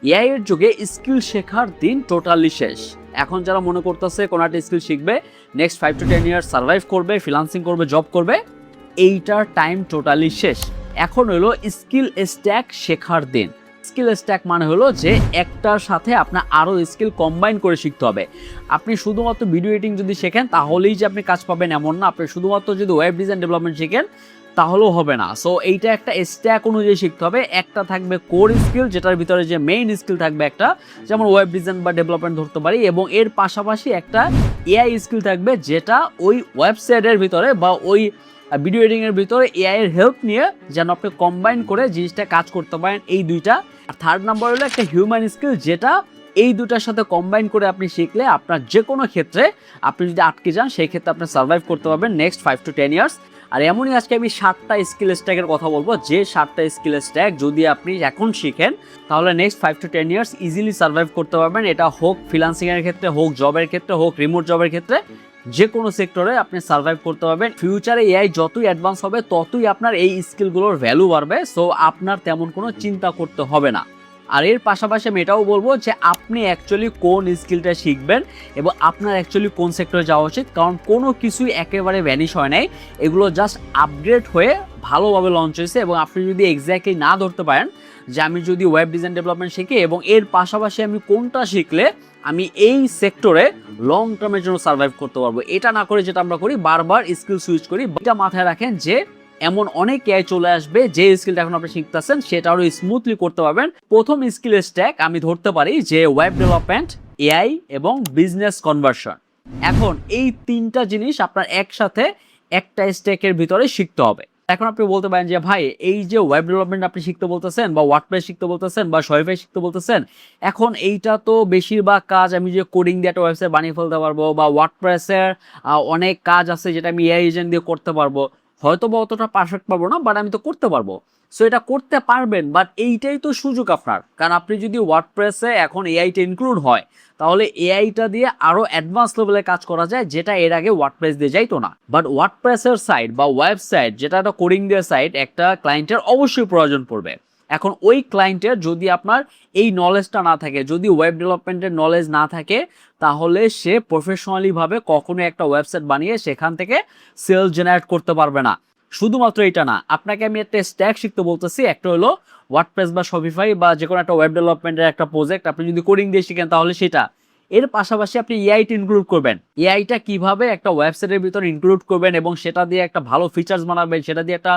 AI এর যুগে skill শেখার দিন টোটালি শেষ। এখন যারা মনে করতেছে কোনো একটা স্কিল শিখবে, নেক্সট 5 to 10 ইয়ার্স সার্ভাইভ করবে, ফ্রিল্যান্সিং করবে, জব করবে, এইটার টাইম টোটালি শেষ। এখন হলো স্কিল স্ট্যাক শেখার দিন। স্কিল স্ট্যাক মানে হলো যে একটার সাথে আপনার আরও স্কিল কম্বাইন করে শিখতে হবে। আপনি শুধুমাত্র ভিডিও এডিটিং যদি শেখেন তাহলেই যে আপনি কাজ পাবেন এমন না। আপনি শুধুমাত্র যদি ওয়েব ডিজাইন ডেভেলপমেন্ট শিখেন তাহলেও হবে না। সো এইটা একটা স্ট্যাক অনুযায়ী শিখতে হবে। একটা থাকবে কোর স্কিল, যেটার ভিতরে যে মেইন স্কিল থাকবে একটা, যেমন ওয়েব ডিজাইন বা ডেভেলপমেন্ট ধরতে পারি, এবং এর পাশাপাশি একটা এআই স্কিল থাকবে, যেটা ওই ওয়েবসাইটের ভিতরে বা ওই ভিডিও এডিটিংয়ের ভিতরে এআই এর হেল্প নিয়ে যেন আপনি কম্বাইন করে জিনিসটা কাজ করতে পারেন, এই দুইটা। আর থার্ড নাম্বার হলো একটা হিউম্যান স্কিল, যেটা এই দুটার সাথে কম্বাইন করে আপনি শিখলে আপনার যে কোনো ক্ষেত্রে আপনি যদি আটকে যান সেই ক্ষেত্রে আপনি সার্ভাইভ করতে পারবেন নেক্সট 5 to 10 ইয়ার্স। আর এমনই আজকে আমি 7টা স্কিল স্ট্যাকের কথা বলবো, যে 7টা স্কিল স্ট্যাক যদি আপনি এখন শিখেন তাহলে next 5 to 10 years easily survive করতে পারবেন। এটা হোক ফ্রিল্যান্সিংয়ের ক্ষেত্রে, হোক জবের ক্ষেত্রে, হোক রিমোট জবের ক্ষেত্রে, যে কোনো সেক্টরে আপনি সার্ভাইভ করতে পারবেন। ফিউচারে এআই যতই অ্যাডভান্স হবে ততই আপনার এই স্কিলগুলোর ভ্যালু বাড়বে। সো আপনার তেমন কোনো চিন্তা করতে হবে না। আর এর পাশাপাশি আমি এটাও বলবো যে আপনি অ্যাকচুয়ালি কোন স্কিলটা শিখবেন এবং আপনার অ্যাকচুয়ালি কোন সেক্টরে যাওয়া উচিত, কারণ কোনো কিছুই একেবারে ভ্যানিশ হয় নাই। এগুলো জাস্ট আপগ্রেড হয়ে ভালোভাবে লঞ্চ হয়েছে, এবং আপনি যদি এক্স্যাক্টলি না ধরতে পারেন যে আমি যদি ওয়েব ডিজাইন ডেভেলপমেন্ট শিখি এবং এর পাশাপাশি আমি কোনটা শিখলে আমি এই সেক্টরে লং টার্মের জন্য সার্ভাইভ করতে পারবো, এটা না করে যেটা আমরা করি বারবার স্কিল সুইচ করি। এটা মাথায় রাখেন যে এমন অনেক এআই চলে আসবে যে স্কিলটা এখন আপনি শিখতেছেন সেটা আরো স্মুথলি করতে পারবেন। প্রথম স্কিল স্ট্যাক আমি ধরতে পারি যে ওয়েব ডেভেলপমেন্ট, এআই এবং বিজনেস কনভার্সন। এখন এই তিনটা জিনিস আপনার একসাথে একটা স্ট্যাকের ভিতরে শিখতে হবে। এখন আপনি বলতে পারেন যে ভাই, এই যে ওয়েব ডেভেলপমেন্ট আপনি শিখতে বলতেছেন বা ওয়ার্ডপ্রেস শিখতে বলতেছেন বা শপিফাই শিখতে বলতেছেন, এখন এইটা তো বেশিরভাগ কাজ আমি যে কোডিং দিয়ে একটা ওয়েবসাইট বানিয়ে ফেলতে পারবো, বা ওয়ার্ডপ্রেসের অনেক কাজ আছে যেটা আমি এআই এজেন্ট দিয়ে করতে পারবো। হয়তো বা অতটা পারফেক্ট পারবো না, বাট আমি তো করতে পারবো। সো এটা করতে পারবেন, বাট এইটাই তো সুযোগ আপনার। কারণ আপনি যদি ওয়ার্ডপ্রেসে এখন এআইটা ইনক্লুড হয় তাহলে এআইটা দিয়ে আরো অ্যাডভান্স লেভেলে কাজ করা যায়, যেটা এর আগে ওয়ার্ডপ্রেস দিয়ে যাইতো না। বাট ওয়ার্ডপ্রেসের সাইট বা ওয়েবসাইট, যেটা একটা কোডিং দিয়ে সাইট, একটা ক্লায়েন্টের অবশ্যই প্রয়োজন পড়বে। এখন ওই ক্লায়েন্টের যদি আপনার এই নলেজটা না থাকে, যদি ওয়েব ডেভেলপমেন্টের নলেজ না থাকে, তাহলে সে প্রফেশনালিভাবে কখনো একটা ওয়েবসাইট বানিয়ে সেখান থেকে সেল জেনারেট করতে পারবে না। শুধুমাত্র এটা না, আপনাকে আমি একটা স্ট্যাক শিখতে বলতেছি। একটা হলো ওয়ার্ডপ্রেস বা শপিফাই বা যে কোনো একটা ওয়েব ডেভেলপমেন্টের একটা প্রজেক্ট আপনি যদি কোডিং দিয়ে শিখেন তাহলে সেটা। এর পাশাপাশি আপনি এআইটা ইনক্লুড করবেন। এআইটা কিভাবে একটা ওয়েবসাইটের ভিতরে ইনক্লুড করবেন এবং সেটা দিয়ে একটা ভালো ফিচার্স বানাবেন, সেটা দিয়ে একটা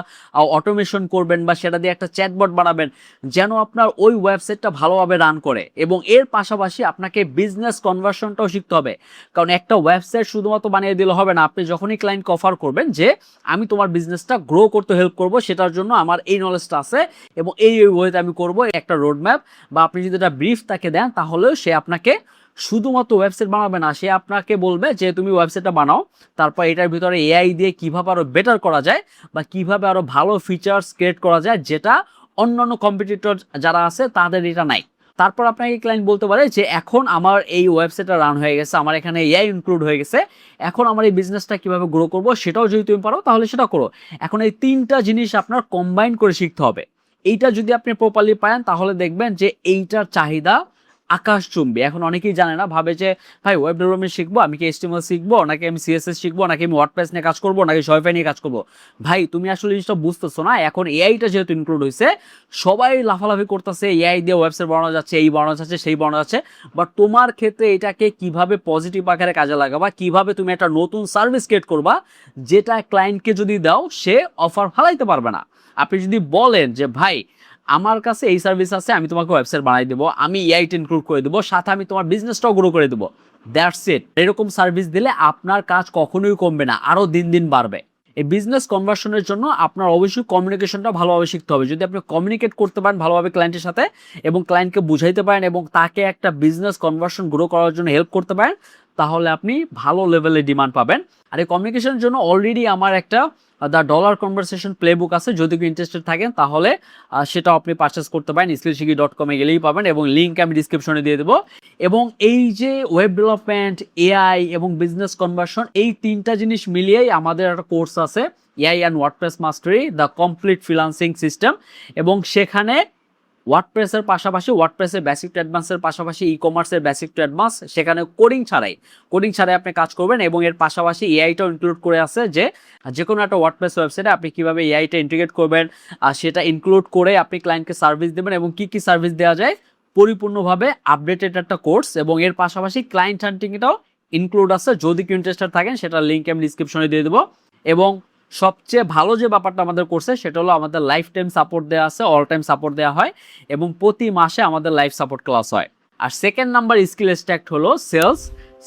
অটোমেশন করবেন বা সেটা দিয়ে একটা চ্যাটবট বানাবেন যেন আপনার ওই ওয়েবসাইটটা ভালোভাবে রান করে। এবং এর পাশাপাশি আপনাকে বিজনেস কনভার্সনটাও শিখতে হবে, কারণ একটা ওয়েবসাইট শুধুমাত্র বানিয়ে দিলে হবে না। আপনি যখনই ক্লায়েন্টকে অফার করবেন যে আমি তোমার বিজনেসটা গ্রো করতে হেল্প করব, সেটার জন্য আমার এই নলেজটা আছে এবং এই ওয়েতে আমি করব, একটা রোডম্যাপ বা আপনি যদি একটা ব্রিফ তাকে দেন তাহলেও সে আপনাকে শুধুমাত্র ওয়েবসাইট বানাবে না, সে আপনাকে বলবে যে তুমি ওয়েবসাইটটা বানাও, তারপর এটার ভিতরে এআই দিয়ে কিভাবে আরো বেটার করা যায় বা কিভাবে আরো ভালো ফিচার্স ক্রিয়েট করা যায়, যেটা অন্যান্য কম্পিটিটর যারা আছে তাদের এটা নাই। তারপর আপনাকে ক্লায়েন্ট বলতে পারে যে এখন আমার এই ওয়েবসাইটটা রান হয়ে গেছে, আমার এখানে এআই ইনক্লুড হয়ে গেছে, এখন আমার এই বিজনেসটা কিভাবে গ্রো করব সেটাও যদি তুমি পারো তাহলে সেটা করো। এখন এই তিনটা জিনিস আপনার কম্বাইন করে শিখতে হবে। এইটা যদি আপনি প্রপারলি পান তাহলে দেখবেন যে এইটার চাহিদা আকাশচুম্বী। এখন অনেকেই জানে না, ভাবে যে ভাই ওয়েব ডেভেলপমেন্ট শিখবো, আমি কি এইচটিএমএল শিখবো, নাকি আমি সিএসএস শিখবো, নাকি আমি ওয়ার্ডপ্রেস নিয়ে কাজ করবো, নাকি শপিফাই নিয়ে কাজ করবো। ভাই তুমি আসলে জিনিসটা বুঝতেছো না। এখন এআইটা যেহেতু ইনক্লুড হয়েছে, সবাই লাফালাফি করতেছে এআই দিয়ে ওয়েবসাইট বানানো যাচ্ছে, এই বানানো যাচ্ছে, সেই বানানো যাচ্ছে, বাট তোমার ক্ষেত্রে এটাকে কিভাবে পজিটিভ আকারে কাজে লাগাবা, কিভাবে তুমি একটা নতুন সার্ভিস ক্রিয়েট করবা যেটা ক্লায়েন্টকে যদি দাও সে অফার ফালাইতে পারবে না। আপনি যদি বলেন যে ভাই আমার কাছে এই সার্ভিস আছে, আমি তোমাকে ওয়েবসাইট বানাই দেবো, আমি এআইটা ইনক্লুড করে দেবো, সাথে আমি তোমার বিজনেসটাও গ্রো করে দেবো, দ্যাটস ইট। এরকম সার্ভিস দিলে আপনার কাজ কখনোই কমবে না, আরও দিন দিন বাড়বে। এই বিজনেস কনভার্সনের জন্য আপনার অবশ্যই কমিউনিকেশনটা ভালোভাবে শিখতে হবে। যদি আপনি কমিউনিকেট করতে পারেন ভালোভাবে ক্লায়েন্টের সাথে এবং ক্লায়েন্টকে বুঝাইতে পারেন এবং তাকে একটা বিজনেস কনভার্সন গ্রো করার জন্য হেল্প করতে পারেন, তাহলে আপনি ভালো লেভেলে ডিমান্ড পাবেন। আর এই কমিউনিকেশনের জন্য অলরেডি আমার একটা দ্য ডলার কনভারসেশন প্লেবুক আছে, যদি কেউ ইন্টারেস্টেড থাকেন তাহলে সেটা আপনি পারচেস করতে পারেন। skillshiki.com-এ গেলেই পাবেন এবং লিঙ্ক আমি ডিসক্রিপশনে দিয়ে দেবো। এবং এই যে ওয়েব ডেভেলপমেন্ট, এআই এবং বিজনেস কনভার্সন, এই তিনটা জিনিস মিলিয়েই আমাদের একটা কোর্স আছে, AI and WordPress mastery the complete freelancing system. এবং সেখানে ওয়ার্ডপ্রেসের পাশাপাশি ওয়ার্ডপ্রেসের বেসিক টু অ্যাডভান্সের পাশাপাশি ই কমার্সের বেসিক টু অ্যাডভান্স, সেখানে কোডিং ছাড়াই আপনি কাজ করবেন এবং এর পাশাপাশি এআইটাও ইনক্লুড করে আছে যে কোনো একটা ওয়ার্ডপ্রেস ওয়েবসাইটে আপনি কিভাবে এআইটা ইন্টিগ্রেট করবেন আর সেটা ইনক্লুড করে আপনি ক্লায়েন্টকে সার্ভিস দেবেন এবং কি সার্ভিস দেওয়া যায় পরিপূর্ণভাবে আপডেটেড একটা কোর্স, এবং এর পাশাপাশি ক্লায়েন্ট হান্টিংটাও ইনক্লুড আছে। যদি কেউ ইন্টারেস্টেড থাকেন সেটার লিঙ্ক আমি ডিসক্রিপশনে দিয়ে দেবো। এবং সবচেয়ে ভালো যে ব্যাপারটা আমাদের কোর্সে সেটা হলো আমাদের লাইফ টাইম সাপোর্ট দেওয়া আছে, অল টাইম সাপোর্ট দেওয়া হয় এবং প্রতি মাসে আমাদের লাইফ সাপোর্ট ক্লাস হয়। আর সেকেন্ড নাম্বার স্কিল স্ট্যাক হলো sales,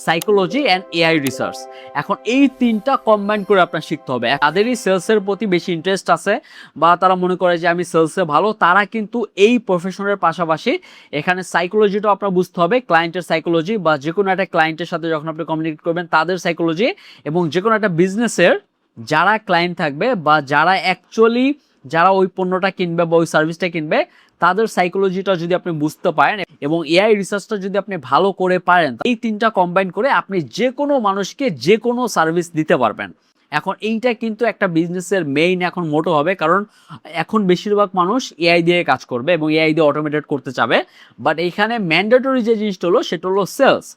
psychology and AI research. এখন এই তিনটা কম্বাইন করে আপনার শিখতে হবে। তাদেরই সেলসের প্রতি বেশি ইন্টারেস্ট আছে বা তারা মনে করে যে আমি সেলসে ভালো, তারা কিন্তু এই প্রফেশনের পাশাপাশি এখানে সাইকোলজিটাও আপনার বুঝতে হবে, ক্লায়েন্টের সাইকোলজি বা যে কোনো একটা ক্লায়েন্টের সাথে যখন আপনি কমিউনিকেট করবেন তাদের সাইকোলজি, এবং যে কোনো একটা বিজনেসের যারা ক্লায়েন্ট থাকবে বা যারা ওই পণ্যটা কিনবে বা ওই সার্ভিসটা কিনবে তাদের সাইকোলজিটা যদি আপনি বুঝতে পারেন এবং এআই রিসার্চটা যদি আপনি ভালো করে পারেন, এই তিনটা কম্বাইন করে আপনি যে কোনো মানুষকে যে কোনো সার্ভিস দিতে পারবেন। এখন এইটা কিন্তু একটা বিজনেসের মেইন এখন মোটো হবে, কারণ এখন বেশিরভাগ মানুষ এআই দিয়ে কাজ করবে এবং এআই দিয়ে অটোমেটেড করতে চাবে। বাট এইখানে ম্যান্ডেটরি যে জিনিসটা হলো সেটা হলো সেলস।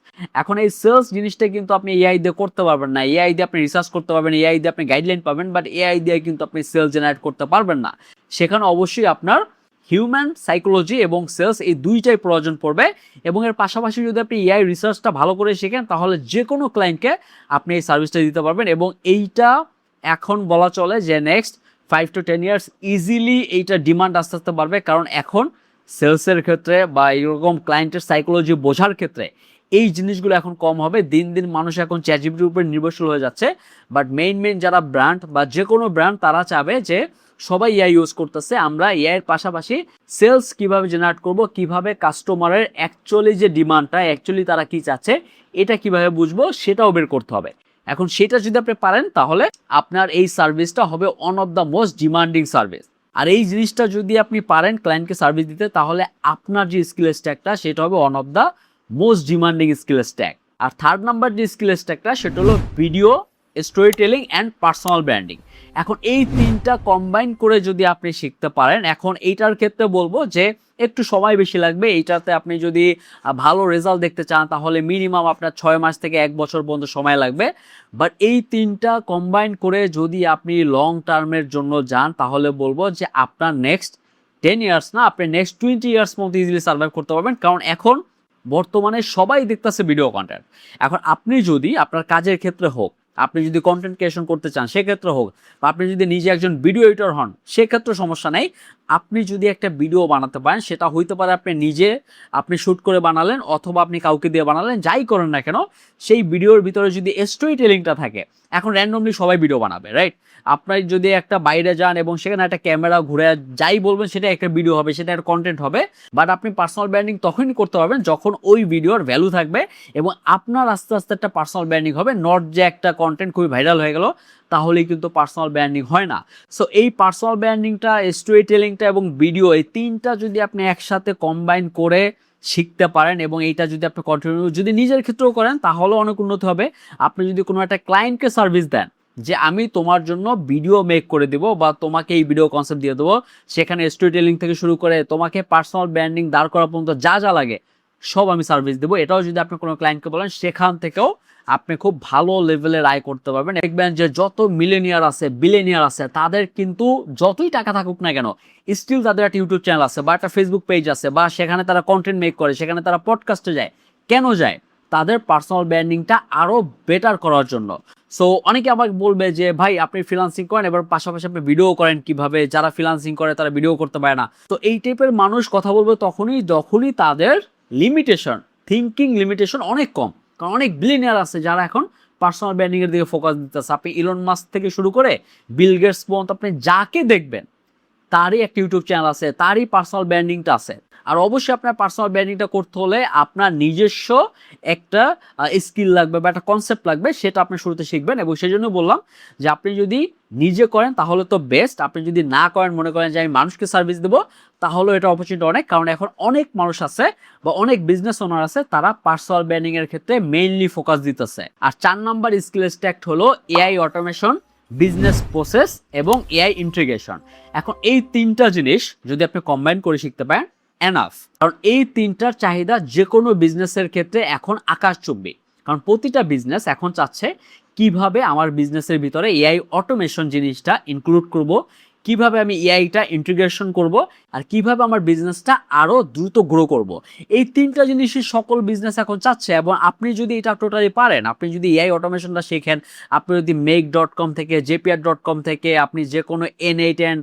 এখন এই সেলস জিনিসটা কিন্তু আপনি এআই দিয়ে করতে পারবেন না। এআই দিয়ে আপনি রিসার্চ করতে পারবেন, এআই দিয়ে আপনি গাইডলাইন পাবেন, বাট এআই দিয়ে কিন্তু আপনি সেলস জেনারেট করতে পারবেন না। সেখানে অবশ্যই আপনার হিউম্যান সাইকোলজি এবং সেলস এই দুইটাই প্রয়োজন পড়বে। এবং এর পাশাপাশি যদি আপনি এআই রিসার্চটা ভালো করে শেখেন তাহলে যে কোনো ক্লায়েন্টকে আপনি এই সার্ভিসটা দিতে পারবেন। এবং এইটা এখন বলা চলে যে নেক্সট 5 to 10 ইয়ার্স ইজিলি এইটা ডিমান্ড আস্তে আস্তে বাড়বে, কারণ এখন সেলসের ক্ষেত্রে বা এরকম ক্লায়েন্টের সাইকোলজি বোঝার ক্ষেত্রে এই জিনিসগুলো এখন কম হবে। দিন দিন মানুষ এখন চ্যাটজিপিটির উপর নির্ভরশীল হয়ে যাচ্ছে। বাট মেইন যারা ব্র্যান্ড বা যে কোনো ব্র্যান্ড তারা চাবে যে সবাই এআই ইউজ করতেছে, আমরা এআইয়ের পাশাপাশি সেলস কিভাবে জেনারেট করব, কিভাবে কাস্টমারের অ্যাকচুয়ালি যে ডিমান্ডটা অ্যাকচুয়ালি তারা কি চাচ্ছে এটা কিভাবে বুঝবো সেটাও বের করতে হবে। এখন সেটা যদি আপনি পারেন তাহলে আপনার এই সার্ভিসটা হবে one of the most demanding service. আর এই জিনিসটা যদি আপনি পারেন ক্লায়েন্টকে সার্ভিস দিতে তাহলে আপনার যে স্কিল স্ট্যাকটা সেটা হবে one of the most demanding skill stack. আর থার্ড নাম্বার যে স্কিল স্ট্যাকটা সেটা হলো video, storytelling and personal branding. এখন এই তিনটা কম্বাইন করে যদি আপনি শিখতে পারেন, এখন এইটার ক্ষেত্রে বলবো যে একটু সময় বেশি লাগবে। এইটাতে আপনি যদি ভালো রেজাল্ট দেখতে চান তাহলে মিনিমাম আপনার 6 মাস থেকে 1 বছর পর্যন্ত সময় লাগবে। বাট এই তিনটা কম্বাইন করে যদি আপনি লং টার্মের জন্য যান তাহলে বলবো যে আপনার নেক্সট 10 ইয়ার্স না, আপনি নেক্সট 20 ইয়ার্স মতো ইজিলি সার্ভাইভ করতে পারবেন। কারণ এখন বর্তমানে সবাই দেখতেছে ভিডিও কন্টেন্ট। এখন আপনি যদি আপনার কাজের ক্ষেত্রে হোক, আপনি যদি কন্টেন্ট ক্রিয়েশন করতে চান সেক্ষেত্রে হোক, বা আপনি যদি নিজে একজন ভিডিও এডিটর হন সেক্ষেত্রে সমস্যা নেই। আপনি যদি একটা ভিডিও বানাতে পারেন সেটা হইতে পারে আপনি শ্যুট করে বানালেন অথবা আপনি কাউকে দিয়ে বানালেন, যাই করেন না কেন সেই ভিডিওর ভিতরে যদি স্টোরি টেলিংটা থাকে, এখন র্যান্ডমলি সবাই ভিডিও বানাবে, রাইট? আপনার যদি একটা বাইরে যান এবং সেখানে একটা ক্যামেরা ঘুরে যাই বলবেন সেটা একটা ভিডিও হবে, সেটা একটা কন্টেন্ট হবে। বাট আপনি পার্সোনাল ব্র্যান্ডিং তখনই করতে পারবেন যখন ওই ভিডিওর ভ্যালু থাকবে এবং আপনার আস্তে আস্তে একটা পার্সোনাল ব্র্যান্ডিং হবে। নট যে একটা কন্টেন্ট খুবই ভাইরাল হয়ে গেল তাহলেই কিন্তু পার্সোনাল ব্র্যান্ডিং হয় না। সো এই পার্সোনাল ব্র্যান্ডিংটা, স্টোরি টেলিংটা এবং ভিডিও, এই তিনটা যদি আপনি একসাথে কম্বাইন করে শিখতে পারেন এবং এইটা যদি আপনি কন্টিনিউ যদি নিজের ক্ষেত্রেও করেন তাহলে অনেক উন্নতি হবে। আপনি যদি কোনো একটা ক্লায়েন্টকে সার্ভিস দেন যে আমি তোমার জন্য ভিডিও মেক করে দেবো বা তোমাকে এই ভিডিও কনসেপ্ট দিয়ে দেবো, সেখানে স্টোরি টেলিং থেকে শুরু করে তোমাকে পার্সোনাল ব্র্যান্ডিং দাঁড় করা পর্যন্ত যা যা লাগে সব আমি সার্ভিস দেবো, এটাও যদি আপনি কোনো ক্লায়েন্টকে বলেন সেখান থেকেও আপনি খুব ভালো লেভেলের আয় করতে পারবেন। দেখবেন যে যত মিলেনিয়ার আছে, বিলেনিয়ার আছে, তাদের কিন্তু যতই টাকা থাকুক না কেন স্টিল তাদের একটা ইউটিউব চ্যানেল আছে বা একটা ফেসবুক পেজ আছে বা সেখানে তারা কন্টেন্ট মেক করে, সেখানে তারা পডকাস্টে যায়। কেন যায়? তাদের পার্সোনাল ব্র্যান্ডিংটা আরও বেটার করার জন্য। সো অনেকে আমাকে বলবে যে ভাই আপনি ফ্রিল্যান্সিং করেন এবার পাশাপাশি আপনি ভিডিও করেন কিভাবে? যারা ফ্রিল্যান্সিং করে তারা ভিডিও করতে পারে না। তো এই টাইপের মানুষ কথা বলবে যখনই তাদের লিমিটেশন, থিঙ্কিং লিমিটেশন অনেক কম। কারণ অনেক বিলিয়নিয়ার আছে যারা এখন পার্সোনাল ব্র্যান্ডিং এর দিকে ফোকাস দিতেছে। আপনি ইলন মাস্ক থেকে শুরু করে বিল গেটস পর্যন্ত আপনি যাকে দেখবেন তারই একটা ইউটিউব চ্যানেল আছে, তারই পার্সোনাল ব্র্যান্ডিংটা আছে। আর অবশ্যই আপনার পার্সোনাল ব্র্যান্ডিংটা করতে হলে আপনার নিজস্ব একটা স্কিল লাগবে বা একটা কনসেপ্ট লাগবে, সেটা আপনি শুরুতে শিখবেন। এবং সেই জন্য বললাম যে আপনি যদি নিজে করেন তাহলে তো বেস্ট, আপনি যদি না করেন, মনে করেন যে আমি মানুষকে সার্ভিস দেবো, তাহলে এটা অপরচুনিটি অনেক। কারণ এখন অনেক মানুষ আছে বা অনেক বিজনেস ওনার আছে তারা পার্সোনাল ব্র্যান্ডিং এর ক্ষেত্রে মেইনলি ফোকাস দিতেছে। আর 4 নাম্বার স্কিল স্ট্যাক হলো এআই অটোমেশন, বিজনেস প্রসেস এবং এআই ইন্টিগ্রেশন। এখন এই তিনটা জিনিস যদি আপনি কম্বাইন করে শিখতে পারেন এনাফ। কারণ এই তিনটার চাহিদা যে কোনো বিজনেসের ক্ষেত্রে এখন আকাশচুম্বী। কারণ প্রতিটা বিজনেস এখন চাচ্ছে কিভাবে আমার বিজনেসের ভিতরে এআই অটোমেশন জিনিসটা ইনক্লুড করব, কিভাবে আমি এআইটা ইন্টিগ্রেশন করব, আর কিভাবে আমার বিজনেসটা আরও দ্রুত গ্রো করব। এই তিনটা জিনিসই সকল বিজনেস এখন চাচ্ছে। এবং আপনি যদি এটা টোটালি পারেন, আপনি যদি এআই অটোমেশনটা শেখেন, আপনি যদি make.com থেকে, jpr.com থেকে, আপনি যে কোনো n8n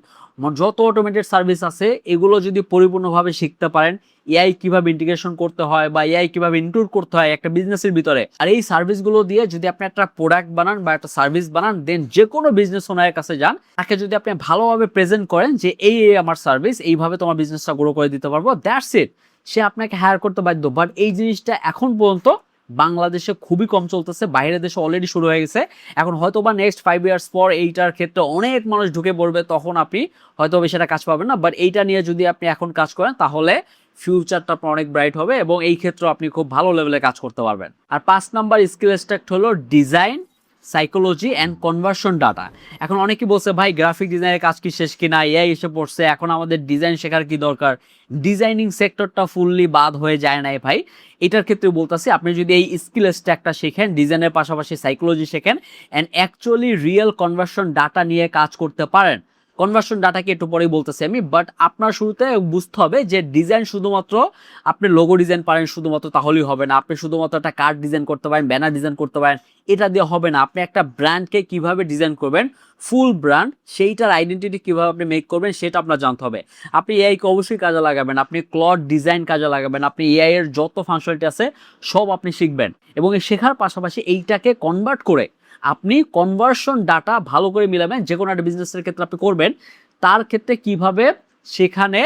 যত অটোমেটেড সার্ভিস আছে এগুলো যদি পরিপূর্ণভাবে শিখতে পারেন, এআই কিভাবে ইন্টিগ্রেশন করতে হয় বা এআই কিভাবে ইনক্লুড করতে হয় একটা বিজনেসের ভিতরে, আর এই সার্ভিসগুলো দিয়ে যদি আপনি একটা প্রোডাক্ট বানান বা একটা সার্ভিস বানান, দেন যে কোনো বিজনেস ওনারের কাছে যান, তাকে যদি আপনি ভালোভাবে প্রেজেন্ট করেন যে এই আমার সার্ভিস, এইভাবে তোমার বিজনেসটা গ্রো করে দিতে পারবো, দ্যাটস ইট, সে আপনাকে হায়ার করতে বাধ্য। বাট এই জিনিসটা এখন পর্যন্ত বাংলাদেশে খুবই কম চলতেছে, বাইরের দেশে অলরেডি শুরু হয়ে গেছে। এখন হয়তো বা নেক্সট 5 ইয়ার্স পর এইটার ক্ষেত্রে অনেক মানুষ ঢুকে পড়বে, তখন আপনি হয়তো সেটা কাজ পাবেন না। বাট এইটা নিয়ে যদি আপনি এখন কাজ করেন তাহলে ফিউচারটা আপনার অনেক ব্রাইট হবে এবং এই ক্ষেত্রে আপনি খুব ভালো লেভেলে কাজ করতে পারবেন। আর 5 নাম্বার স্কিল স্ট্যাক হলো design, psychology and conversion data. এখন অনেকেই বলছে ভাই গ্রাফিক ডিজাইনের কাজ কি শেষ কিনা, এআই এসে পড়ছে, এখন আমাদের ডিজাইন শেখার কি দরকার, ডিজাইনিং সেক্টরটা ফুললি বাদ হয়ে যায় নাই ভাই। এটার ক্ষেত্রে বলতেছি আপনি যদি এই স্কিল স্ট্যাকটা শেখেন, ডিজাইনের পাশাপাশি সাইকোলজি শেখেন and actually real conversion data নিয়ে কাজ করতে পারেন। কনভার্সন ডাটাকে একটু পরেই বলতেছি আমি, বাট আপনার শুরুতে বুঝতে হবে যে ডিজাইন শুধুমাত্র আপনি লোগো ডিজাইন পারেন শুধুমাত্র তাহলেই হবে না, আপনি শুধুমাত্র একটা কার্ড ডিজাইন করতে পারেন, ব্যানার ডিজাইন করতে পারেন, এটা দিয়ে হবে না। আপনি একটা ব্র্যান্ডকে কিভাবে ডিজাইন করবেন, ফুল ব্র্যান্ড, সেইটার আইডেন্টিটি কিভাবে আপনি মেক করবেন সেটা আপনার জানতে হবে। আপনি এআইকে অবশ্যই কাজে লাগাবেন, আপনি ক্লড ডিজাইন কাজে লাগাবেন, আপনি এআই এর যত ফাংশনালিটি আছে সব আপনি শিখবেন এবং এই শেখার পাশাপাশি এইটাকে কনভার্ট করে আপনি কনভার্সন ডাটা ভালো করে মিলাবেন। যে কোনো একটা বিজনেসের ক্ষেত্রে আপনি করবেন, তার ক্ষেত্রে কিভাবে সেখানে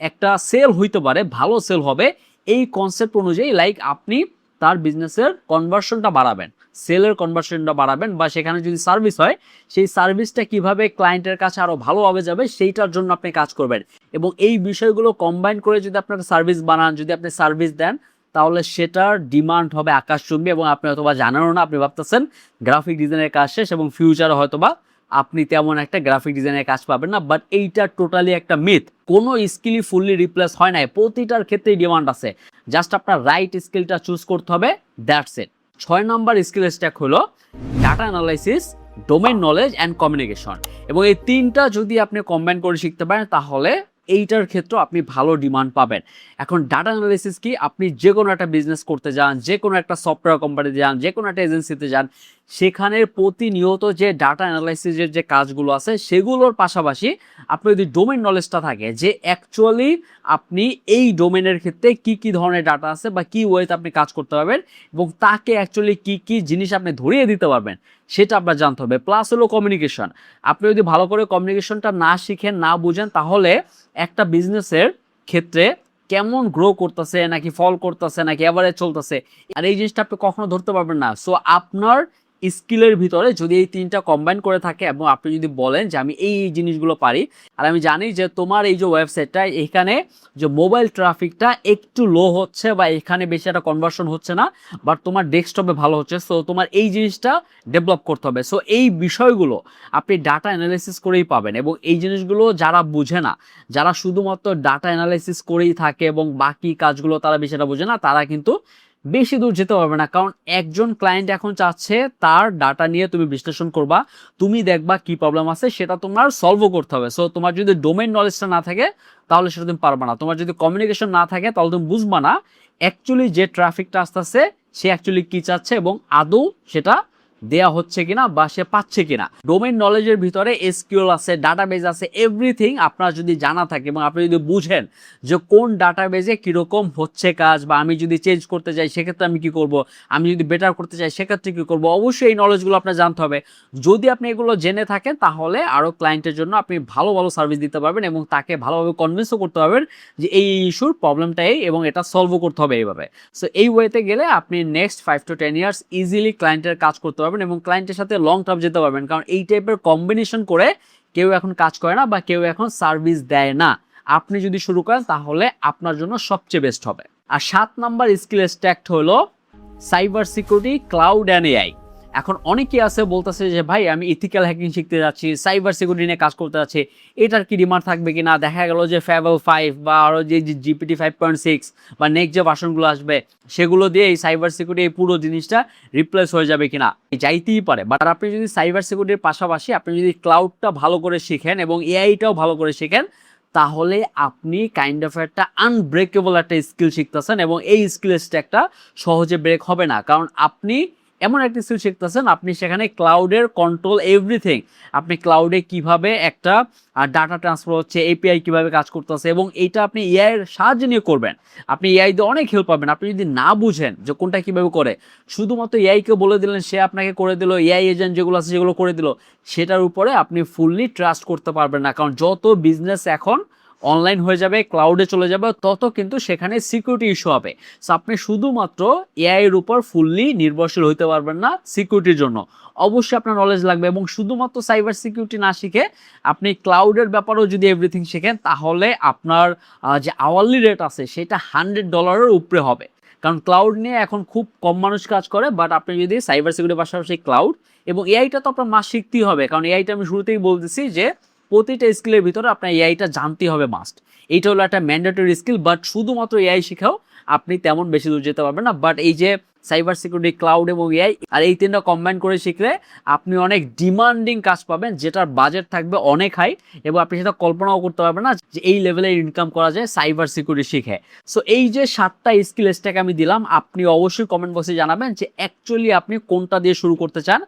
একটা সেল হইতে পারে, ভালো সেল হবে, এই কনসেপ্ট অনুযায়ী লাইক আপনি তার বিজনেসের কনভার্সনটা বাড়াবেন, সেলের কনভার্সনটা বাড়াবেন, বা সেখানে যদি সার্ভিস হয় সেই সার্ভিসটা কিভাবে ক্লায়েন্টের কাছে আরও ভালোভাবে যাবে সেইটার জন্য আপনি কাজ করবেন। এবং এই বিষয়গুলো কম্বাইন করে যদি আপনার সার্ভিস বানান, যদি আপনি সার্ভিস দেন, তাহলে সেটার ডিমান্ড হবে আকাশচুম্বী। এবং আপনি হয়তোবা জানেনও না, আপনি ভাবতেছেন গ্রাফিক ডিজাইনের কাজ শেষ এবং ফিউচারে হয়তোবা আপনি তেমন একটা গ্রাফিক ডিজাইনের কাজ পাবেন না। বাট এইটা টোটালি একটা মিথ, কোনো স্কিলই ফুললি রিপ্লেস হয় নাই, প্রতিটার ক্ষেত্রেই ডিমান্ড আছে, জাস্ট আপনার রাইট স্কিলটা চুজ করতে হবে, that's it. 6 number skill stack হলো data analysis, domain knowledge and communication. এবং এই তিনটা যদি আপনি কম্বাইন করে শিখতে পারেন তাহলে এইটার ক্ষেত্রে আপনি ভালো ডিমান্ড পাবেন। এখন ডাটা অ্যানালাইসিস কি, আপনি যে কোনো একটা বিজনেস করতে যান, যে কোনো একটা সফটওয়্যার কোম্পানিতে যান, যে কোনো একটা এজেন্সিতে যান, সেখানে প্রতিনিয়ত যে ডাটা অ্যানালাইসিসের যে কাজগুলো আছে সেগুলোর পাশাপাশি আপনার যদি ডোমেইন নলেজটা থাকে যে অ্যাকচুয়ালি আপনি এই ডোমেনের ক্ষেত্রে কি কি ধরনের ডাটা আছে বা কি ওয়েতে আপনি কাজ করতে পারবেন এবং তাকে অ্যাকচুয়ালি কি কি জিনিস আপনি ধরিয়ে দিতে পারবেন সেটা আপনার জানতে হবে। প্লাস হলো কমিউনিকেশন, আপনি যদি ভালো করে কমিউনিকেশনটা না শিখেন, না বুঝেন, তাহলে একটা বিজনেসের ক্ষেত্রে কেমন গ্রো করতেছে, নাকি ফল করতেছে, নাকি এভারেজ চলতেছে, আর এই জিনিসটা আপনি কখনো ধরতে পারবেন না। সো আপনার স্কিলের ভিতরে যদি এই তিনটা কম্বাইন করে থাকে এবং আপনি যদি বলেন যে আমি এই জিনিসগুলো পারি, আর আমি জানি যে তোমার এই যে ওয়েবসাইটটা, এখানে যে মোবাইল ট্রাফিকটা একটু লো হচ্ছে বা এখানে বেশি একটা কনভার্সন হচ্ছে না, বাট তোমার ডেস্কটপে ভালো হচ্ছে, সো তোমার এই জিনিসটা ডেভেলপ করতে হবে। সো এই বিষয়গুলো আপনি ডাটা অ্যানালাইসিস করেই পাবেন। এবং এই জিনিসগুলো যারা বুঝে না, যারা শুধুমাত্র ডাটা অ্যানালাইসিস করেই থাকে এবং বাকি কাজগুলো তারা বেশিটা বুঝে না, তারা কিন্তু বেশি দূর যেতে পারবে না। কারণ একজন ক্লায়েন্ট এখন চাচ্ছে তার ডাটা নিয়ে তুমি বিশ্লেষণ করবা, তুমি দেখবা কি প্রবলেম আছে, সেটা তোমার সলভও করতে হবে। সো তোমার যদি ডোমেইন নলেজটা না থাকে তাহলে সেটা তুমি পারবা না, তোমার যদি কমিউনিকেশন না থাকে তাহলে তুমি বুঝবা না অ্যাকচুয়ালি যে ট্রাফিকটা আসতেছে সে অ্যাকচুয়ালি কি চাচ্ছে এবং আদৌ সেটা দেয়া হচ্ছে কিনা বা সে পাচ্ছে কিনা। ডোমেইন নলেজের ভিতরে এসকিউএল আছে, ডাটাবেজ আছে, এভরিথিং আপনার যদি জানা থাকে এবং আপনি যদি বুঝেন যে কোন ডাটাবেজে কীরকম হচ্ছে কাজ, বা আমি যদি চেঞ্জ করতে চাই সেক্ষেত্রে আমি কি করব, আমি যদি বেটার করতে চাই সেক্ষেত্রে কী করবো, অবশ্যই এই নলেজগুলো আপনার জানতে হবে। যদি আপনি এগুলো জেনে থাকেন তাহলে আরও ক্লায়েন্টের জন্য আপনি ভালো ভালো সার্ভিস দিতে পারবেন এবং তাকে ভালোভাবে কনভিন্সও করতে পারবেন যে এই ইস্যুর প্রবলেমটা এই এবং এটা সলভও করতে হবে এইভাবে। সো এই ওয়েতে গেলে আপনি নেক্সট 5 to 10 ইয়ার্স ইজিলি ক্লায়েন্টের কাজ করতে পারবেন এবং ক্লায়েন্টের সাথে লং টার্ম যেতে পারবেন। কারণ এই টাইপের কম্বিনেশন করে কেউ এখন কাজ করে না বা কেউ এখন সার্ভিস দেয় না। আপনি যদি শুরু করেন তাহলে আপনার জন্য সবচেয়ে বেস্ট হবে। আর 7 নাম্বার স্কিল স্ট্যাক হলো cyber security, cloud and AI. এখন অনেকেই আছে বলতেছে যে ভাই আমি ইথিক্যাল হ্যাকিং শিখতে যাচ্ছি, সাইবার সিকিউরিটি নিয়ে কাজ করতে যাচ্ছি, এটার কি ডিমান্ড থাকবে কি না? দেখা গেল যে ফ্যাবল 5 বা আরও যে জিপিটি 5.6 বা নেক্সট যে ভার্সনগুলো আসবে সেগুলো দিয়ে এই সাইবার সিকিউরিটি এই পুরো জিনিসটা রিপ্লেস হয়ে যাবে কিনা, যাইতেই পারে। বাট আপনি যদি সাইবার সিকিউরিটির পাশাপাশি আপনি যদি ক্লাউডটা ভালো করে শিখেন এবং এআইটাও ভালো করে শিখেন, তাহলে আপনি কাইন্ড অফ একটা আনব্রেকেবল একটা স্কিল শিখতেছেন এবং এই স্কিল স্ট্যাকটা সহজে ব্রেক হবে না। কারণ আপনি এমন একটা স্কিল শিখতেছেন, আপনি সেখানে ক্লাউডের কন্ট্রোল এভরিথিং, আপনি ক্লাউডে কিভাবে একটা ডাটা ট্রান্সফার হচ্ছে, এপিআই কিভাবে কাজ করতেছে, এবং এইটা আপনি এআই এর সাহায্য নিয়ে করবেন। আপনি এআই দিয়ে অনেক হেল্প পাবেন। আপনি যদি না বুঝেন যে কোনটা কিভাবে করে, শুধুমাত্র এআইকে বলে দিলেন, সে আপনাকে করে দিল, এআই এজেন্ট যেগুলো আছে সেগুলো করে দিল, সেটার উপরে আপনি ফুললি ট্রাস্ট করতে পারবেন না। কারণ যত বিজনেস এখন অনলাইন হয়ে যাবে, ক্লাউডে চলে যাবে, তত কিন্তু সেখানে সিকিউরিটি ইস্যু হবে। সো আপনি শুধুমাত্র এআই এর উপর ফুললি নির্ভরশীল হতে পারবেন না সিকিউরিটির জন্য। অবশ্যই আপনার নলেজ লাগবে, এবং শুধুমাত্র সাইবার সিকিউরিটি না শিখে আপনি ক্লাউডের ব্যাপারেও যদি এভরিথিং শেখেন, তাহলে আপনার যে আওয়ারলি রেট আছে সেটা $100 উপরে হবে। কারণ ক্লাউড নিয়ে এখন খুব কম মানুষ কাজ করে। বাট আপনি যদি সাইবার সিকিউরিটির পাশাপাশি ক্লাউড এবং এআইটা তো আপনার মাস্ট শিখতেই হবে। কারণ এআইটা আমি শুরুতেই বলতেছি যে প্রতিটা স্কিলের ভিতরে আপনার এআইটা জানতেই হবে মাস্ট। এইটা হলো একটা ম্যান্ডেটরি স্কিল। বাট শুধুমাত্র এআই শিখাও আপনি তেমন বেশি দূর যেতে পারবেন না। বাট এই যে সাইবার সিকিউরিটি, ক্লাউড এবং এআই, আর এই তিনটা কম্বাইন করে শিখলে আপনি অনেক ডিমান্ডিং কাজ পাবেন, যেটার বাজেট থাকবে অনেক হাই, এবং আপনি সেটা কল্পনাও করতে পারবেন না যে এই লেভেলের ইনকাম করা যায় সাইবার সিকিউরিটি শিখে। সো এই যে 7টা স্কিল স্ট্যাক আমি দিলাম, আপনি অবশ্যই কমেন্ট বক্সে জানাবেন যে অ্যাকচুয়ালি আপনি কোনটা দিয়ে শুরু করতে চান।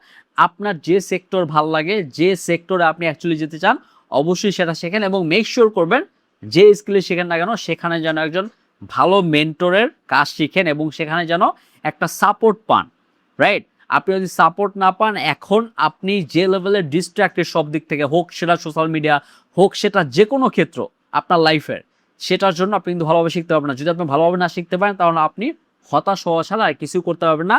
আপনার যে সেক্টর ভালো লাগে, যে সেক্টরে আপনি অ্যাকচুয়ালি যেতে চান, অবশ্যই সেটা শেখেন, এবং মেক শিওর করবেন যে স্কিলে শেখেন না কেন সেখানে যেন একজন ভালো মেন্টরের কাজ শিখেন এবং সেখানে যেন একটা সাপোর্ট পান। রাইট? আপনি যদি সাপোর্ট না পান, এখন আপনি যে লেভেলের ডিস্ট্র্যাক্টেড সব দিক থেকে, হোক সেটা সোশ্যাল মিডিয়া, হোক সেটা যে কোনো ক্ষেত্র আপনার লাইফের, সেটার জন্য আপনি কিন্তু ভালোভাবে শিখতে পারবেন না। যদি আপনি ভালোভাবে না শিখতে পারেন, তাহলে আপনি হতাশ হওয়া ছাড়া আর কিছু করতে পারবেন না।